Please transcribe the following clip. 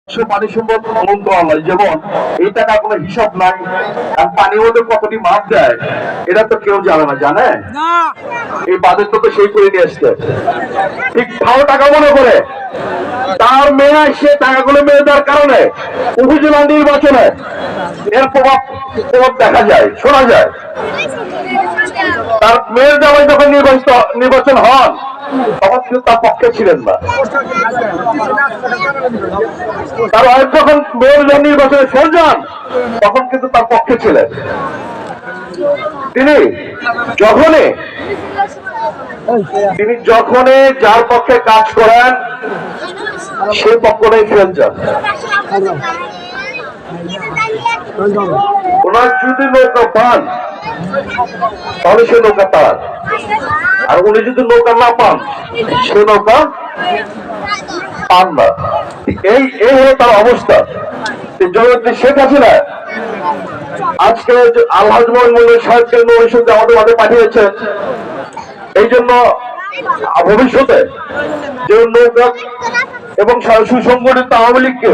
পানি সম্পদ মন্ত্রণালয় যেমন এই টাকা কোনো হিসাব নাই, আর পানির মধ্যে কতটি মাছ দেয় এটা তো কেউ জানে না, জানে এই বাজেট তো সেই করে নিয়ে আসছে। ঠিক ভালো টাকা মনে করে তার মেয়ে সে টাকাগুলো মেরে দেওয়ার কারণে উপজেলা নির্বাচনে এর প্রভাব দেখা যায়, শোনা যায়। তার মেয়ের জামাই যখন নির্বাচন হন তখন কিন্তু তার পক্ষে ছিলেন না। তার ওয়াইফ যখন মেয়র নির্বাচনে ফেল যান তখন কিন্তু তার পক্ষে ছিলেন। তিনি যখনই যার পক্ষে কাজ করেন সে পক্ষে ফেল যান। ওনার যদি নৌকা পান তাহলে সে নৌকা তার, আর উনি যদি নৌকা না পান সে নৌকা পান না। এই হলো তার অবস্থা। শেখ হাসিনা আজকে আলহাজ মোহাম্মদ সাহেবকে নৌসুদ্ধ আমাদের মাঝে পাঠিয়েছে এই জন্য ভবিষ্যতে যে নৌকা এবং সুসংগঠিত আওয়ামী লীগকে